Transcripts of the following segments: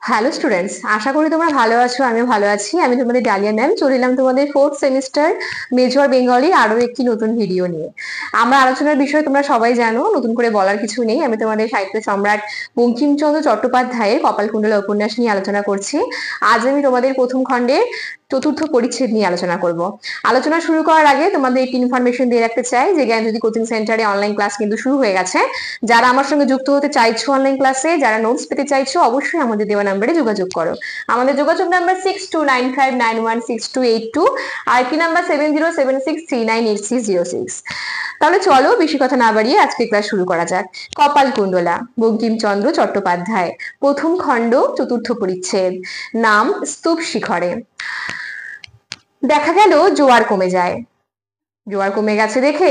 Hello students, আশা করি তোমরা ভালো আছো। আমিও ভালো আছি। আমি তোমাদের ডালিয়া ম্যাম চলে এলাম তোমাদের ফোর্থ সেমিস্টার মেজর বেঙ্গলি আরো একটি নতুন ভিডিও নিয়ে। আমরা আলোচনার বিষয় তোমরা সবাই জানো, নতুন করে বলার কিছু নেই। আমি তোমাদের সাহিত্য সম্রাট বঙ্কিমচন্দ্র চট্টোপাধ্যায়ের কপালকুণ্ডলা উপন্যাস নিয়ে আলোচনা করছি। আজ আমি তোমাদের প্রথম খণ্ডের চতুর্থ পরিচ্ছেদ নিয়ে আলোচনা করব। আলোচনা শুরু করার আগে তোমাদের একটি ইনফরমেশন দিয়ে রাখতে চাই যে জ্ঞানজ্যোতি কোচিং সেন্টারে অনলাইন ক্লাস কিন্তু শুরু হয়ে গেছে। যারা আমার সঙ্গে যুক্ত হতে চাইছো অনলাইন ক্লাসে, যারা নোটস পেতে চাইছো, অবশ্যই আমাদের দেওয়া নাম্বারে যোগাযোগ করো। আমাদের যোগাযোগ নাম্বার 6295916282, আর একটি নাম্বার 7076398606। তাহলে চলো বেশি কথা না বাড়িয়ে আজকে ক্লাস শুরু করা যাক। কপালকুণ্ডলা, বঙ্কিমচন্দ্র চট্টোপাধ্যায়, প্রথম খণ্ড, চতুর্থ পরিচ্ছেদ। নাম স্তূপ শিখরে। দেখা গেল জোয়ার কমে যায়। জোয়ার কমে গেছে দেখে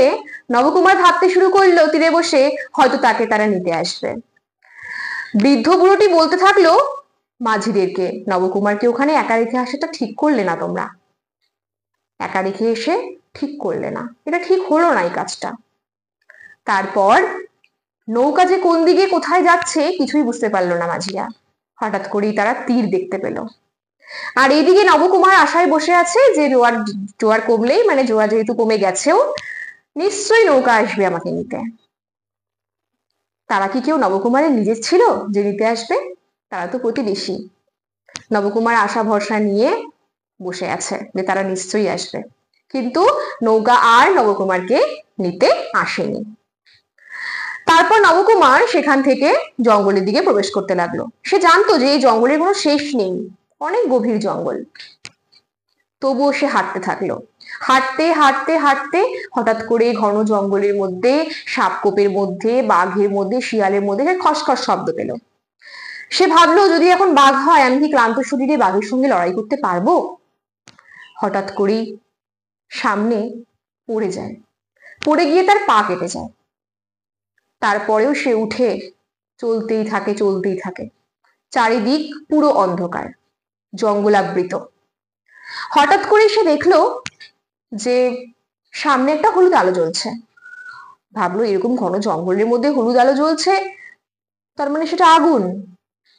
নবকুমার ভাবতে শুরু করলো তীরে বসে হয়তো তাকে তারা নিতে আসবে। বৃদ্ধ বুড়োটি বলতে থাকলো মাঝিদেরকে, নবকুমারকে ওখানে একা রেখে আসাটা ঠিক করলে না তোমরা। একা রেখে এসে ঠিক করলে না, এটা ঠিক হলো না এই কাজটা। তারপর নৌকা যে কোন দিকে কোথায় যাচ্ছে কিছুই বুঝতে পারলো না মাঝিরা। হঠাৎ করেই তারা তীর দেখতে পেল। আর এইদিকে নবকুমার আশায় বসে আছে যে জোয়ার কমলেই, মানে জোয়ার যেহেতু কমে গেছেও, নিশ্চয়ই নৌকা আসবে আমাকে নিতে। তারা কি কেউ নবকুমারের নিজের ছিল যে নিতে আসবে? তারা তো প্রতিবেশী। নবকুমার আশা ভরসা নিয়ে বসে আছে যে তারা নিশ্চয়ই আসবে, কিন্তু নৌকা আর নবকুমারকে নিতে আসেনি। তারপর নবকুমার সেখান থেকে জঙ্গলের দিকে প্রবেশ করতে লাগলো। সে জানতো যে এই জঙ্গলের কোনো শেষ নেই, অনেক গভীর জঙ্গল। তবুও সে হাঁটতে থাকলো। হাঁটতে হাঁটতে হাঁটতে হঠাৎ করে ঘন জঙ্গলের মধ্যে, সাপকোপের মধ্যে, বাঘের মধ্যে, শিয়ালের মধ্যে খসখস শব্দ পেল। সে ভাবলো যদি এখন বাঘ হয়, আমি কি ক্লান্ত শরীরে বাঘের সঙ্গে লড়াই করতে পারবো? হঠাৎ করেই সামনে পড়ে যায়, পড়ে গিয়ে তার পা কেটে যায়। তারপরেও সে উঠে চলতেই থাকে, চলতেই থাকে। চারিদিক পুরো অন্ধকার, জঙ্গলাবৃত। হঠাৎ করে সে দেখলো যে সামনে একটা হলুদ আলো জ্বলছে। ভাবলো এরকম ঘন জঙ্গলের মধ্যে হলুদ আলো জ্বলছে, তার মানে সেটা আগুন।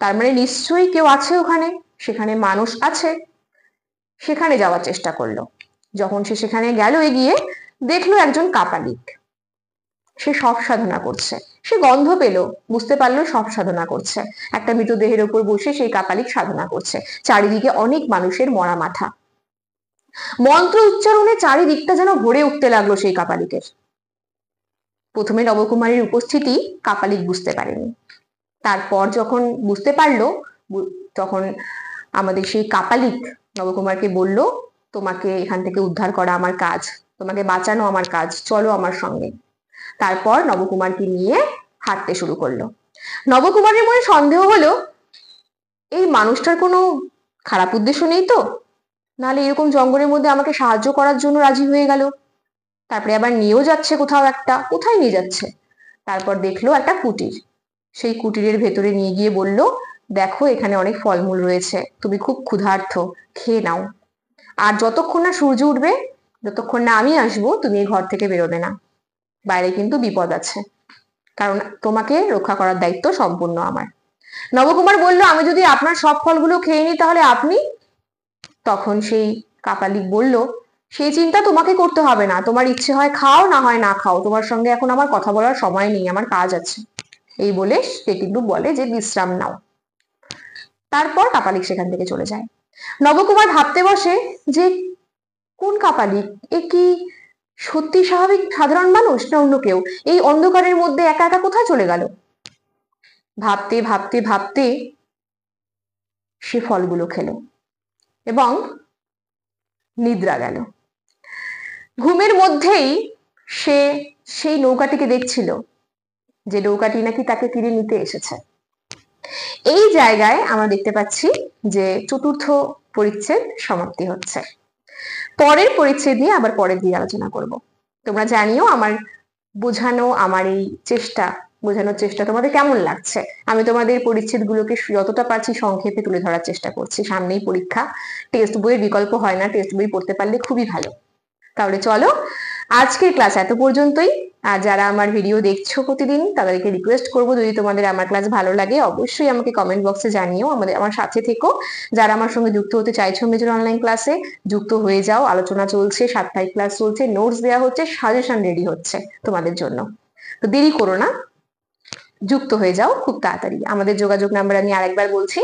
তার মানে নিশ্চয়ই কেউ আছে ওখানে, সেখানে মানুষ আছে। সেখানে যাওয়ার চেষ্টা করলো। যখন সে সেখানে গেল, এগিয়ে দেখলো একজন কাপালিক। সে সব সাধনা করছে। সে গন্ধ পেল, বুঝতে পারলো সব সাধনা করছে। একটা মৃতদেহের উপর বসে সেই কাপালিক সাধনা করছে। চারিদিকে অনেক মানুষের মরা মাথা। মন্ত্র উচ্চারণে চারিদিকটা যেন ভরে উঠতে লাগলো সেই কাপালিকের। প্রথমে নবকুমারের উপস্থিতি কাপালিক বুঝতে পারেনি। তারপর যখন বুঝতে পারলো, তখন আমাদের সেই কাপালিক নবকুমারকে বলল, তোমাকে এখান থেকে উদ্ধার করা আমার কাজ, তোমাকে বাঁচানো আমার কাজ, চলো আমার সঙ্গে। তারপর নবকুমারকে নিয়ে হাঁটতে শুরু করলো। নবকুমারের মনে সন্দেহ হলো, এই মানুষটার কোনো খারাপ উদ্দেশ্য নেই তো? নাহলে এরকম জঙ্গলের মধ্যে আমাকে সাহায্য করার জন্য রাজি হয়ে গেল, তারপরে আবার নিয়েও যাচ্ছে কোথাও একটা। কোথায় নিয়ে যাচ্ছে? তারপর দেখলো একটা কুটির। সেই কুটিরের ভেতরে নিয়ে গিয়ে বলল, দেখো এখানে অনেক ফলমূল রয়েছে, তুমি খুব ক্ষুধার্ত, খেয়ে নাও। আর যতক্ষণ না সূর্য উঠবে, যতক্ষণ না আমি আসবো, তুমি এই ঘর থেকে বেরোবে না। বাইরে কিন্তু বিপদ আছে, কারণ তোমাকে রক্ষা করার দায়িত্ব সম্পূর্ণ আমার। নবকুমার বলল, আমি যদি আপনার সব ফলগুলো খেয়ে নিই তাহলে আপনি? তখন সেই কাপালিক বলল, সেই চিন্তা তোমাকে করতে হবে না। তোমার ইচ্ছে হয় খাও, না হয় না খাও। তোমার সঙ্গে এখন আমার কথা বলার সময় নেই, আমার কাজ আছে। এই বলে সে কিন্তু বলে যে বিশ্রাম নাও। তারপর কাপালিক সেখান থেকে চলে যায়। নবকুমার ভাবতে বসে যে কোন কাপালিক? এ কি সত্যি স্বাভাবিক সাধারণ মানুষ, না অন্য কেউ? এই অন্ধকারের মধ্যে একা একা কোথায় চলে গেল? ভাবতে ভাবতে ভাবতে সে ফলগুলো খেলো এবং নিদ্রা গেল। ঘুমের মধ্যেই সে সেই নৌকাটিকে দেখছিল, যে নৌকাটি নাকি তাকে তীরে নিতে এসেছে। এই জায়গায় আমরা দেখতে পাচ্ছি যে চতুর্থ পরিচ্ছেদ সমাপ্তি হচ্ছে। পরের পরিচ্ছেদ নিয়ে আবার পরের দিকে আলোচনা করব। তোমরা জানিও আমার বোঝানো, আমার এই বোঝানোর চেষ্টা তোমাদের কেমন লাগছে। আমি তোমাদের পরিচ্ছেদগুলোকে যতটা পারছি সংক্ষেপে তুলে ধরার চেষ্টা করছি। সামনেই পরীক্ষা, টেক্সট বইয়ের বিকল্প হয় না, টেক্সট বই পড়তে পারলে খুবই ভালো। তাহলে চলো আজকের ক্লাস এত পর্যন্তই। আর যারা আমার ভিডিও দেখছো প্রতিদিন তাদেরকে রিকোয়েস্ট করবো, যদি তোমাদের আমার ক্লাস ভালো লাগে অবশ্যই আমাকে কমেন্ট বক্সে জানিও, আমার সাথে থেকো। যারা আমার সঙ্গে যুক্ত হতে চাইছো মেজর অনলাইন ক্লাসে, যুক্ত হয়ে যাও। আলোচনা চলছে, সাপ্তাহিক ক্লাস চলছে, নোটস দেওয়া হচ্ছে, সাজেশন রেডি হচ্ছে তোমাদের জন্য। তো দেরি করো না, যুক্ত হয়ে যাও খুব তাড়াতাড়ি। আমাদের যোগাযোগ নাম্বার আমি আরেকবার বলছি,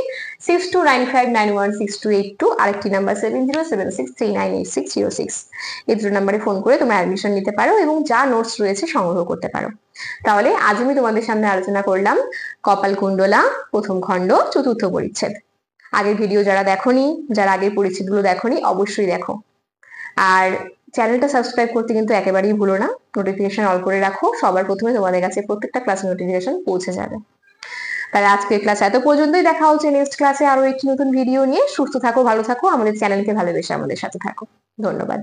6295916282, আরেকটি নাম্বার 7076398606। এই দুটো নাম্বারে ফোন করে তোমরা অ্যাডমিশন নিতে পারো এবং যা নোটস রয়েছে সংগ্রহ করতে পারো। তাহলে আজ আমি তোমাদের সামনে আলোচনা করলাম কপালকুণ্ডলা প্রথম খণ্ড চতুর্থ পরিচ্ছেদ। আগের ভিডিও যারা দেখোনি, যারা আগের পরিচ্ছেদগুলো দেখোনি, অবশ্যই দেখো। আর চ্যানেলটা সাবস্ক্রাইব করতে কিন্তু একেবারেই ভুলো না, নোটিফিকেশন অল করে রাখো, সবার প্রথমে তোমাদের কাছে প্রত্যেকটা ক্লাস নোটিফিকেশন পৌঁছে যাবে। তাহলে আজকের ক্লাস এত পর্যন্তই, দেখা হচ্ছে নেক্সট ক্লাসে আরো একটি নতুন ভিডিও নিয়ে। সুস্থ থাকো, ভালো থাকো, আমাদের চ্যানেলকে ভালোবেসে আমাদের সাথে থাকো। ধন্যবাদ।